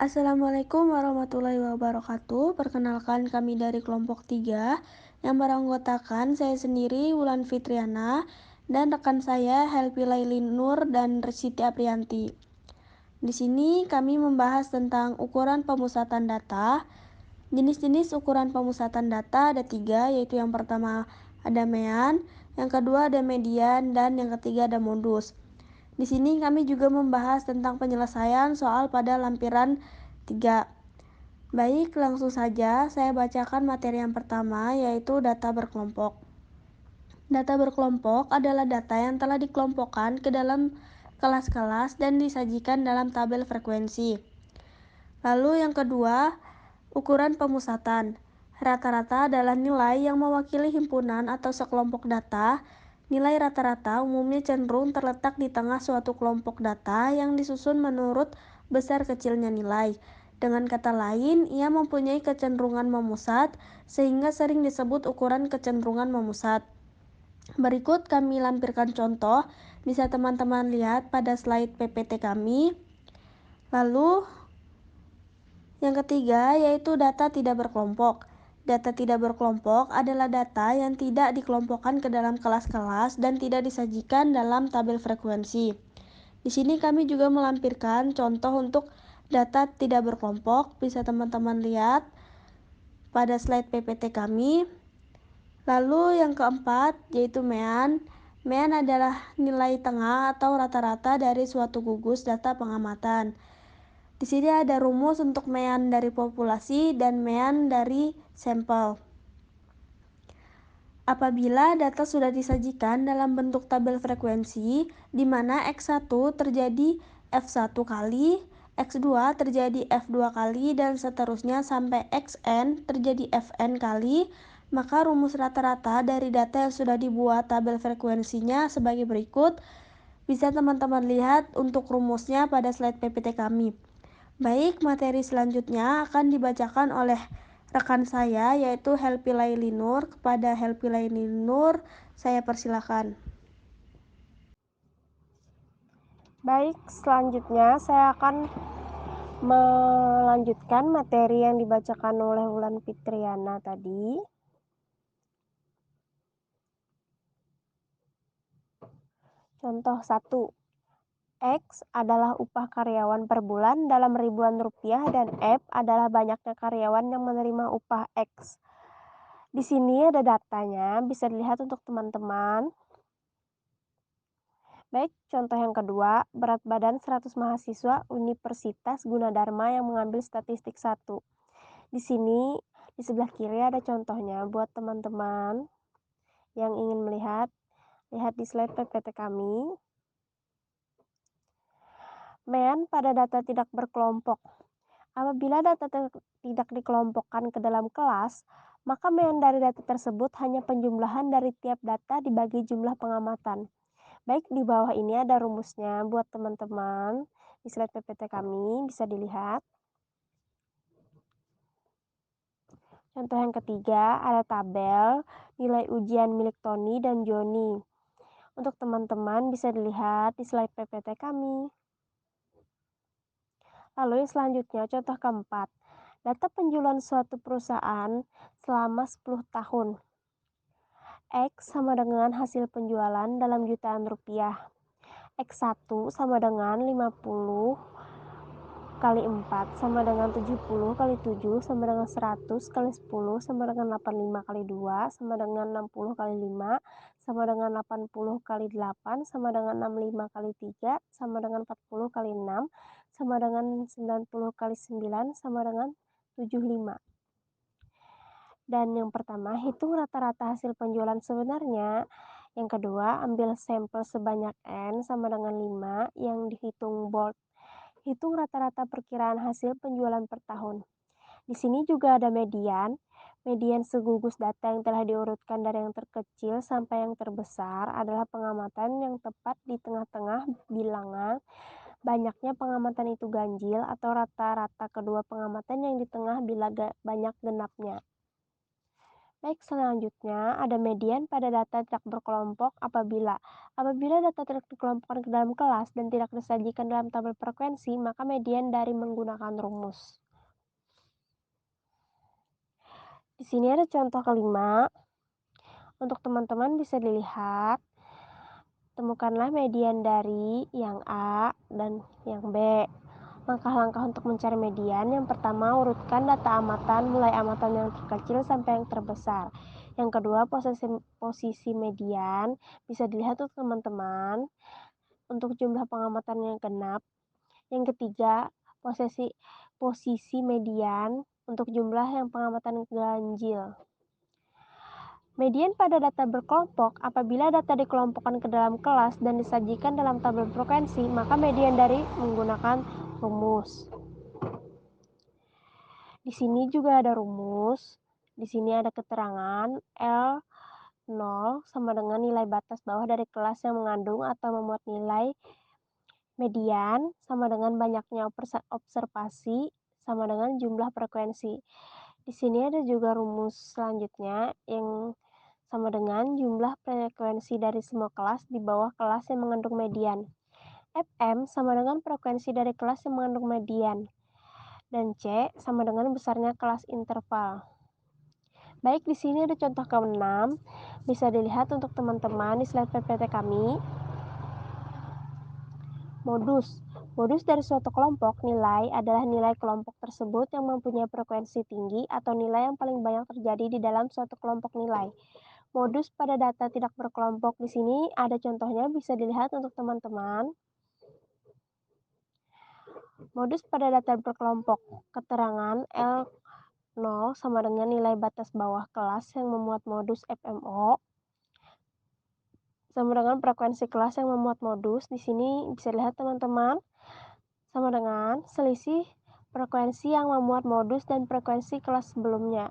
Assalamualaikum warahmatullahi wabarakatuh. Perkenalkan kami dari kelompok 3 yang beranggotakan saya sendiri Wulan Fitriana dan rekan saya Helpi Laili Nur dan Resiti Aprianti. Di sini kami membahas tentang ukuran pemusatan data. Jenis-jenis ukuran pemusatan data ada tiga, yaitu yang pertama ada mean, yang kedua ada median, dan yang ketiga ada modus. Di sini kami juga membahas tentang penyelesaian soal pada lampiran 3. Baik, langsung saja saya bacakan materi yang pertama, yaitu data berkelompok. Data berkelompok adalah data yang telah dikelompokkan ke dalam kelas-kelas dan disajikan dalam tabel frekuensi. Lalu yang kedua, ukuran pemusatan. Rata-rata adalah nilai yang mewakili himpunan atau sekelompok data. Nilai rata-rata umumnya cenderung terletak di tengah suatu kelompok data yang disusun menurut besar kecilnya nilai. Dengan kata lain, ia mempunyai kecenderungan memusat, sehingga sering disebut ukuran kecenderungan memusat. Berikut kami lampirkan contoh, bisa teman-teman lihat pada slide PPT kami. Lalu, yang ketiga yaitu data tidak berkelompok. Data tidak berkelompok adalah data yang tidak dikelompokkan ke dalam kelas-kelas dan tidak disajikan dalam tabel frekuensi. Di sini kami juga melampirkan contoh untuk data tidak berkelompok, bisa teman-teman lihat pada slide PPT kami. Lalu yang keempat yaitu mean. Mean adalah nilai tengah atau rata-rata dari suatu gugus data pengamatan. Di sini ada rumus untuk mean dari populasi dan mean dari sampel. Apabila data sudah disajikan dalam bentuk tabel frekuensi, di mana X1 terjadi F1 kali, X2 terjadi F2 kali, dan seterusnya sampai Xn terjadi Fn kali, maka rumus rata-rata dari data yang sudah dibuat tabel frekuensinya sebagai berikut. Bisa teman-teman lihat untuk rumusnya pada slide PPT kami. Baik, materi selanjutnya akan dibacakan oleh rekan saya yaitu Helpi Laili Nur. Kepada Helpi Laili Nur, saya persilakan. Baik, selanjutnya saya akan melanjutkan materi yang dibacakan oleh Wulan Fitriana tadi. Contoh 1. X adalah upah karyawan per bulan dalam ribuan rupiah dan F adalah banyaknya karyawan yang menerima upah X. Di sini ada datanya, bisa dilihat untuk teman-teman. Baik, contoh yang kedua, berat badan 100 mahasiswa Universitas Gunadarma yang mengambil statistik 1. Di sini, di sebelah kiri ada contohnya buat teman-teman yang ingin melihat. Lihat di slide PPT kami. Mean pada data tidak berkelompok. Apabila data tidak dikelompokkan ke dalam kelas, maka mean dari data tersebut hanya penjumlahan dari tiap data dibagi jumlah pengamatan. Baik, di bawah ini ada rumusnya buat teman-teman. Di slide PPT kami bisa dilihat. Contoh yang ketiga, ada tabel nilai ujian milik Tony dan Joni. Untuk teman-teman bisa dilihat di slide PPT kami. Lalu yang selanjutnya, contoh keempat. Data penjualan suatu perusahaan selama 10 tahun. X sama dengan hasil penjualan dalam jutaan rupiah. X1 sama dengan 50 kali 4 sama dengan 70 kali 7 sama dengan 100 kali 10 sama dengan 85 kali 2 sama dengan 60 kali 5 sama dengan 80 kali 8 sama dengan 65 kali 3 sama dengan 40 kali 6 sama dengan 90 kali 9 sama dengan 75. Dan yang pertama, hitung rata-rata hasil penjualan sebenarnya. Yang kedua, ambil sampel sebanyak N sama dengan 5 yang dihitung bold. Hitung rata-rata perkiraan hasil penjualan per tahun. Di sini juga ada median. Median segugus data yang telah diurutkan dari yang terkecil sampai yang terbesar adalah pengamatan yang tepat di tengah-tengah bilangan. Banyaknya pengamatan itu ganjil atau rata-rata kedua pengamatan yang di tengah bila banyak genapnya. Baik, selanjutnya ada median pada data tidak berkelompok apabila data tidak dikelompokkan ke dalam kelas dan tidak disajikan dalam tabel frekuensi, maka median dari menggunakan rumus. Di sini ada contoh kelima. Untuk teman-teman bisa dilihat, temukanlah median dari yang A dan yang B. Langkah-langkah untuk mencari median, yang pertama urutkan data amatan mulai amatan yang terkecil sampai yang terbesar. Yang kedua, posisi median bisa dilihat untuk teman-teman untuk jumlah pengamatan yang genap. Yang ketiga, posisi median untuk jumlah yang pengamatan ganjil. Median pada data berkelompok, apabila data dikelompokkan ke dalam kelas dan disajikan dalam tabel frekuensi, maka median dari menggunakan rumus. Di sini juga ada rumus. Di sini ada keterangan L0 sama dengan nilai batas bawah dari kelas yang mengandung atau memuat nilai median sama dengan banyaknya observasi sama dengan jumlah frekuensi. Di sini ada juga rumus selanjutnya yang sama dengan jumlah frekuensi dari semua kelas di bawah kelas yang mengandung median. Fm sama dengan frekuensi dari kelas yang mengandung median. Dan C sama dengan besarnya kelas interval. Baik, di sini ada contoh ke-6. Bisa dilihat untuk teman-teman di slide PPT kami. Modus. Modus dari suatu kelompok nilai adalah nilai kelompok tersebut yang mempunyai frekuensi tinggi atau nilai yang paling banyak terjadi di dalam suatu kelompok nilai. Modus pada data tidak berkelompok di sini ada contohnya, bisa dilihat untuk teman-teman. Modus pada data berkelompok, keterangan L0 sama dengan nilai batas bawah kelas yang memuat modus FMO sama dengan frekuensi kelas yang memuat modus. Di sini bisa lihat teman-teman, sama dengan selisih frekuensi yang memuat modus dan frekuensi kelas sebelumnya.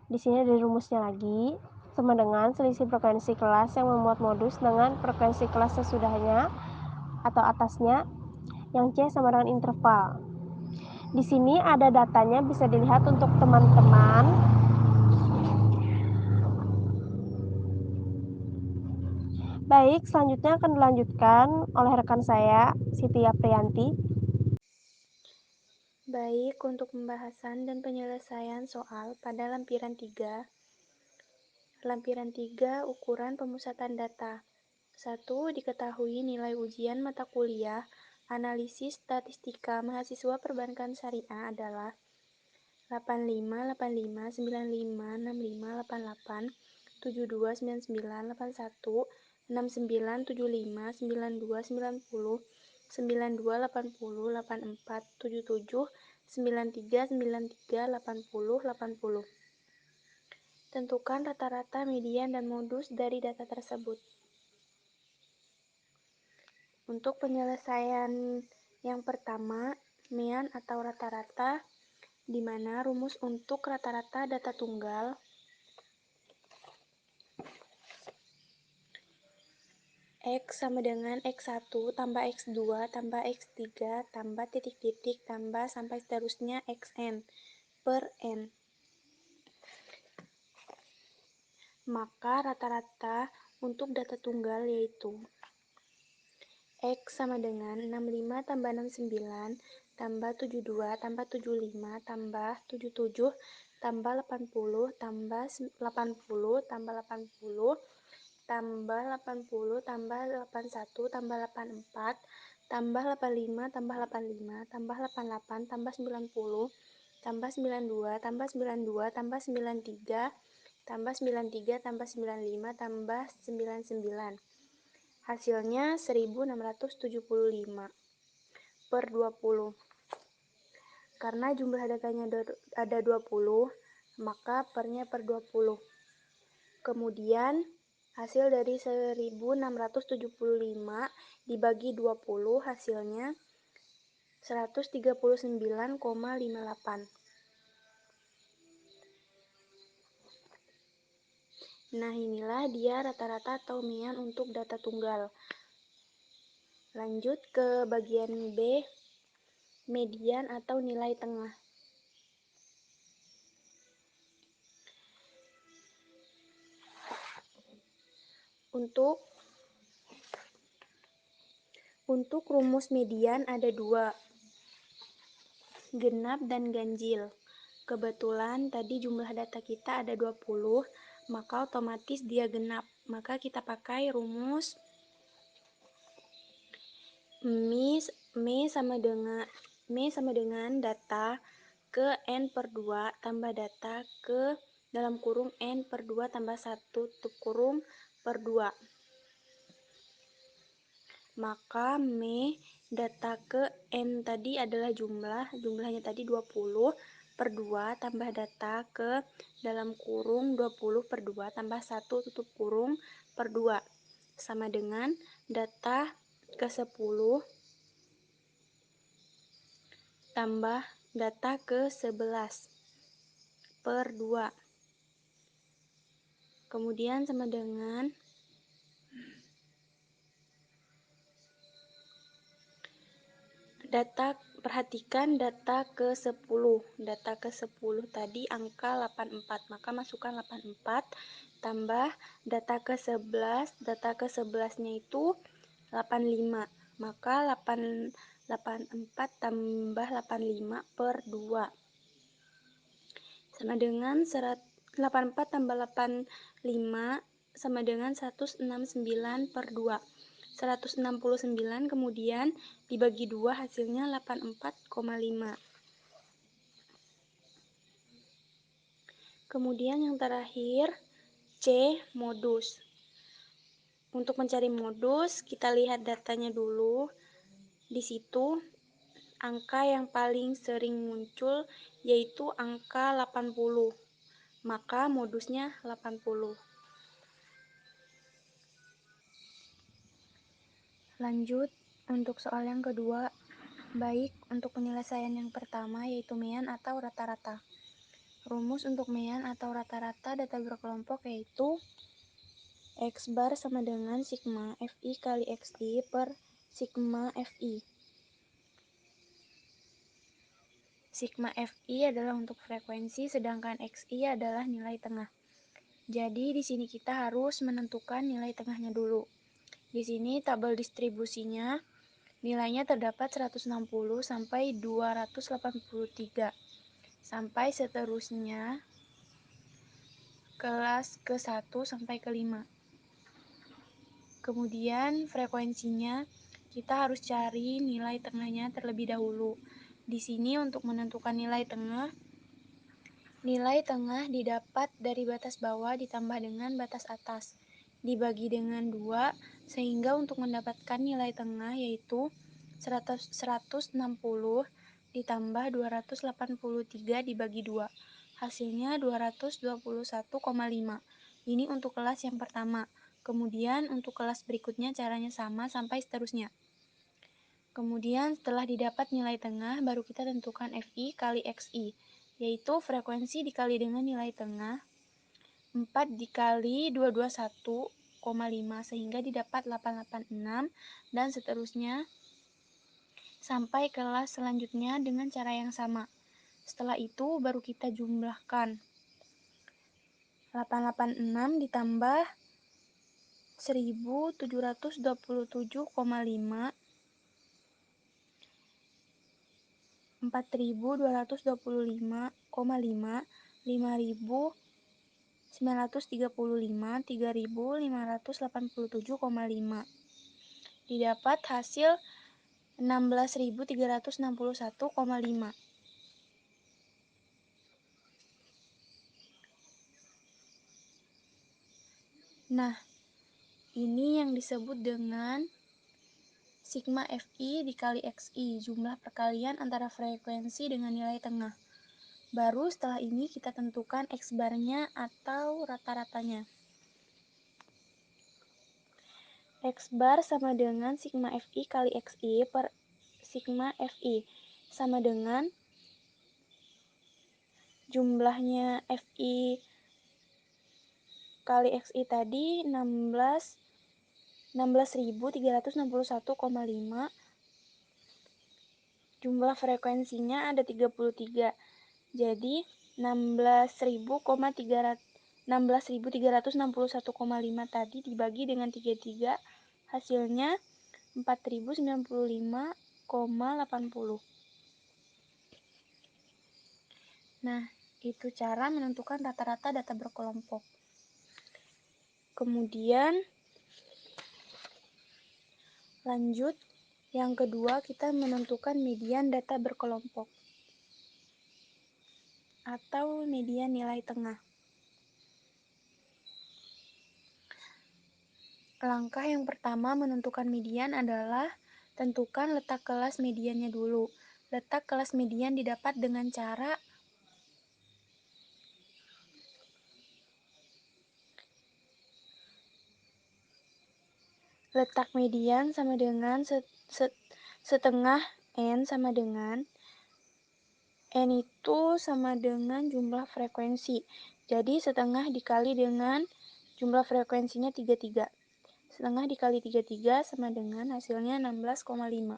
Di sini ada rumusnya lagi, sama dengan selisih frekuensi kelas yang memuat modus dengan frekuensi kelas sesudahnya atau atasnya, yang C sama dengan interval. Di sini ada datanya, bisa dilihat untuk teman-teman. Baik, selanjutnya akan dilanjutkan oleh rekan saya, Siti Aprianti. Baik, untuk pembahasan dan penyelesaian soal pada lampiran 3. Lampiran 3, ukuran pemusatan data. 1. Diketahui nilai ujian mata kuliah Analisis Statistika Mahasiswa Perbankan Syariah adalah 85, 85, 95, 65, 88, 72, 99, 81, 69, 75, 92, 90, 92, 80, 84, 77, 93, 93, 80, 80. Tentukan rata-rata, median, dan modus dari data tersebut. Untuk penyelesaian yang pertama, mean atau rata-rata, di mana rumus untuk rata-rata data tunggal X sama dengan X1 tambah X2 tambah X3 tambah titik-titik tambah sampai seterusnya Xn per N. Maka rata-rata untuk data tunggal yaitu X sama dengan 65 tambah 69 tambah 72 tambah 75 tambah 77 tambah 80 tambah 80 tambah 80 tambah 80 tambah 81 tambah 84 tambah 85 tambah 85 tambah 88 tambah 90 tambah 92 tambah 92 tambah 93 tambah 93 tambah 95 tambah 99. Hasilnya 1675 per 20. Karena jumlah datanya ada 20, maka pernya per 20. Kemudian hasil dari 1675 dibagi 20 hasilnya 139,58. Nah, inilah dia rata-rata atau mean untuk data tunggal. Lanjut ke bagian B, median atau nilai tengah. Untuk untuk rumus median ada dua, genap dan ganjil. Kebetulan tadi jumlah data kita ada 20, maka otomatis dia genap. Maka kita pakai rumus Mi sama dengan data ke N per 2 tambah data ke dalam kurung N per 2 tambah 1 tutup kurung per 2. Maka data ke N tadi adalah jumlahnya tadi 20 per 2 tambah data ke dalam kurung 20 per 2 tambah 1 tutup kurung per 2 sama dengan data ke 10 tambah data ke 11 per 2. Kemudian sama dengan perhatikan data ke 10. Data ke 10 tadi angka 84, maka masukkan 84 tambah data ke 11. Data ke 11-nya itu 85. Maka 84 tambah 85 per 2 sama dengan 84 tambah 85 sama dengan 169 per 2. 169 kemudian dibagi 2 hasilnya 84,5. Kemudian yang terakhir C, modus. Untuk mencari modus, kita lihat datanya dulu. Di situ angka yang paling sering muncul yaitu angka 80. Maka modusnya 80. Lanjut untuk soal yang kedua. Baik, untuk penyelesaian yang pertama yaitu mean atau rata-rata. Rumus untuk mean atau rata-rata data berkelompok yaitu X bar sama dengan sigma Fi kali Xi per sigma Fi. Sigma Fi adalah untuk frekuensi, sedangkan Xi adalah nilai tengah. Jadi di sini kita harus menentukan nilai tengahnya dulu. Di sini tabel distribusinya nilainya terdapat 160 sampai 283 sampai seterusnya kelas ke-1 sampai ke-5. Kemudian frekuensinya kita harus cari nilai tengahnya terlebih dahulu. Di sini untuk menentukan nilai tengah didapat dari batas bawah ditambah dengan batas atas dibagi dengan 2 sehingga untuk mendapatkan nilai tengah yaitu 160 ditambah 283 dibagi 2. Hasilnya 221,5. Ini untuk kelas yang pertama. Kemudian untuk kelas berikutnya caranya sama sampai seterusnya. Kemudian setelah didapat nilai tengah, baru kita tentukan Fi kali Xi, yaitu frekuensi dikali dengan nilai tengah 4 dikali 221,5 sehingga didapat 886 dan seterusnya sampai kelas selanjutnya dengan cara yang sama. Setelah itu baru kita jumlahkan 886 ditambah 1727,5 4.225,5 5.935 3.587,5 didapat hasil 16.361,5. Nah, ini yang disebut dengan sigma Fi dikali Xi, jumlah perkalian antara frekuensi dengan nilai tengah. Baru setelah ini kita tentukan X barnya atau rata-ratanya. X bar sama dengan sigma Fi kali Xi per sigma Fi sama dengan jumlahnya Fi kali Xi tadi 16.361,5. Jumlah frekuensinya ada 33. Jadi 16.300 16.361,5 tadi dibagi dengan 33, hasilnya 4.095,80. Nah, itu cara menentukan rata-rata data berkelompok. Kemudian lanjut, yang kedua kita menentukan median data berkelompok atau median nilai tengah. Langkah yang pertama menentukan median adalah tentukan letak kelas mediannya dulu. Letak kelas median didapat dengan cara letak median sama dengan setengah N sama dengan N itu sama dengan jumlah frekuensi. Jadi setengah dikali dengan jumlah frekuensinya 33. Setengah dikali 33 sama dengan hasilnya 16,5.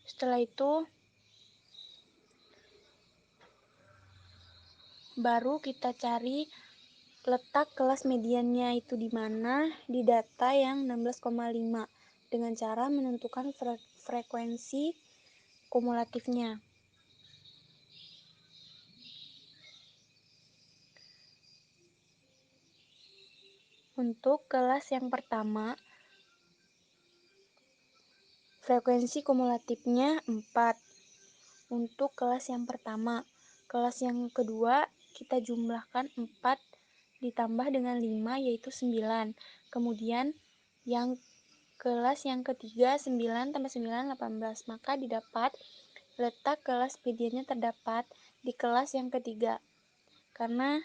Setelah itu baru kita cari letak kelas mediannya itu di mana, di data yang 16,5 dengan cara menentukan frekuensi kumulatifnya. Untuk kelas yang pertama, frekuensi kumulatifnya 4. Untuk kelas yang pertama, kelas yang kedua kita jumlahkan 4 ditambah dengan 5 yaitu 9. Kemudian yang kelas yang ketiga 9 tambah 9 18. Maka didapat letak kelas mediannya terdapat di kelas yang ketiga. Karena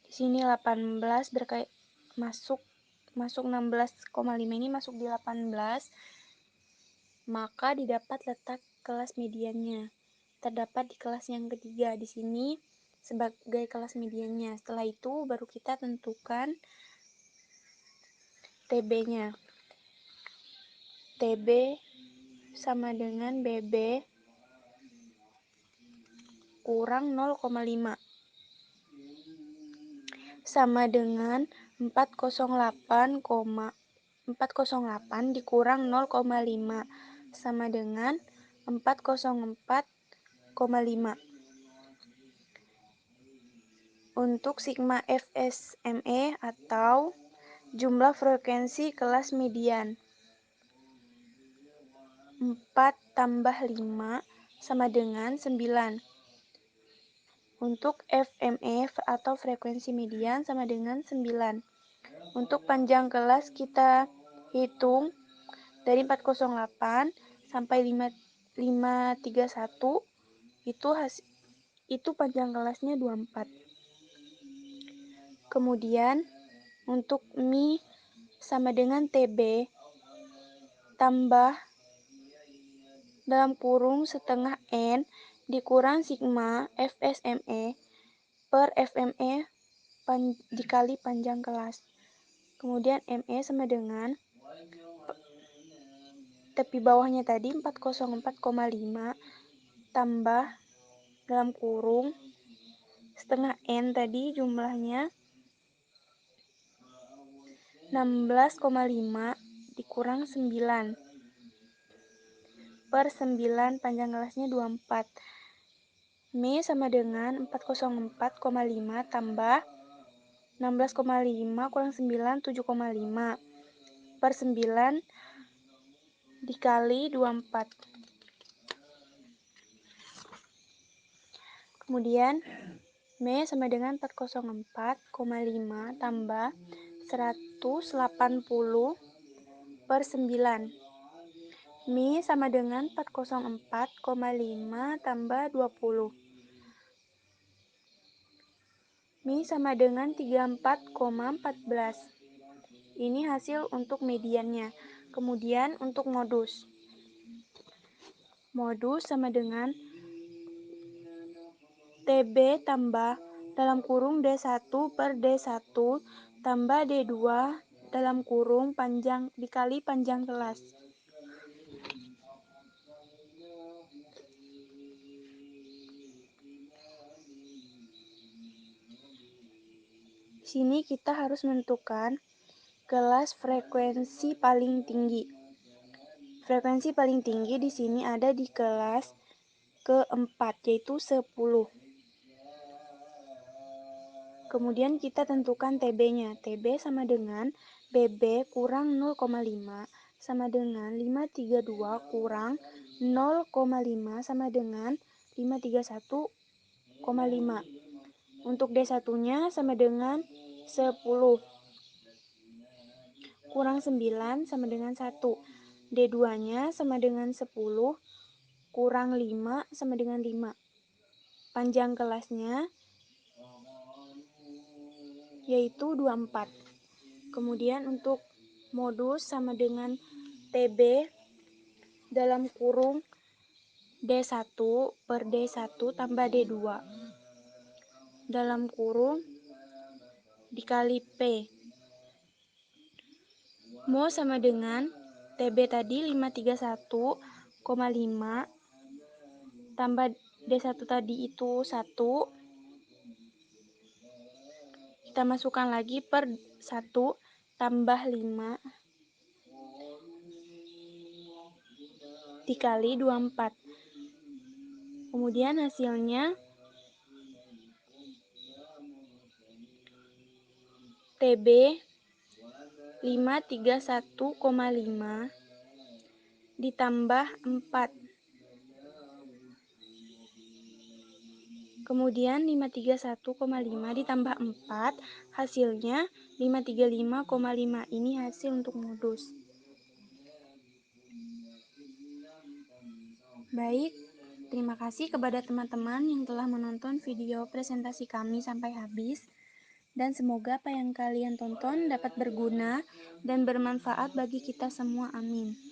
di sini 18 masuk 16,5 ini masuk di 18, maka didapat letak kelas mediannya terdapat di kelas yang ketiga di sini sebagai kelas mediannya. Setelah itu baru kita tentukan TB-nya. TB sama dengan BB kurang 0,5 sama dengan 408 dikurang 0,5 sama dengan 404,5. Untuk sigma FSME atau jumlah frekuensi kelas median 4 tambah 5 sama dengan 9. Untuk FME atau frekuensi median sama dengan 9. Untuk panjang kelas kita hitung dari 408 sampai 531 itu panjang kelasnya 24. Kemudian untuk Mi sama dengan TB tambah dalam kurung setengah N dikurang sigma FSME per FME dikali panjang kelas. Kemudian ME sama dengan tepi bawahnya tadi 404,5 tambah dalam kurung setengah N tadi jumlahnya 16,5 dikurang 9 per 9 panjang kelasnya 24. Mi sama dengan 404,5 tambah 16,5 kurang 9 7,5 per 9 dikali 24. Kemudian Mi sama dengan 404,5 tambah 180 per 9. Mi sama dengan 404,5 tambah 20. Mi sama dengan 34,14. Ini hasil untuk mediannya. Kemudian untuk modus. Modus sama dengan TB tambah dalam kurung D1 per D1 tambah D2 dalam kurung panjang dikali panjang kelas. Di sini kita harus menentukan kelas frekuensi paling tinggi. Frekuensi paling tinggi di sini ada di kelas keempat, yaitu 10. Kemudian kita tentukan TB-nya. TB sama dengan BB kurang 0,5 sama dengan 532 kurang 0,5 sama dengan 531,5. Untuk D1-nya sama dengan 10 kurang 9 sama dengan 1. D2-nya sama dengan 10 kurang 5 sama dengan 5. Panjang kelasnya yaitu 24. Kemudian untuk modus sama dengan TB dalam kurung D1 per D1 tambah D2 dalam kurung dikali P. Mo sama dengan TB tadi 531,5 tambah D1 tadi itu 1. Kita masukkan lagi per 1 tambah 5 dikali 24. Kemudian hasilnya TB 531,5 ditambah 4. Kemudian 531,5 ditambah 4 hasilnya 535,5. Ini hasil untuk modus. Baik, terima kasih kepada teman-teman yang telah menonton video presentasi kami sampai habis. Dan semoga apa yang kalian tonton dapat berguna dan bermanfaat bagi kita semua. Amin.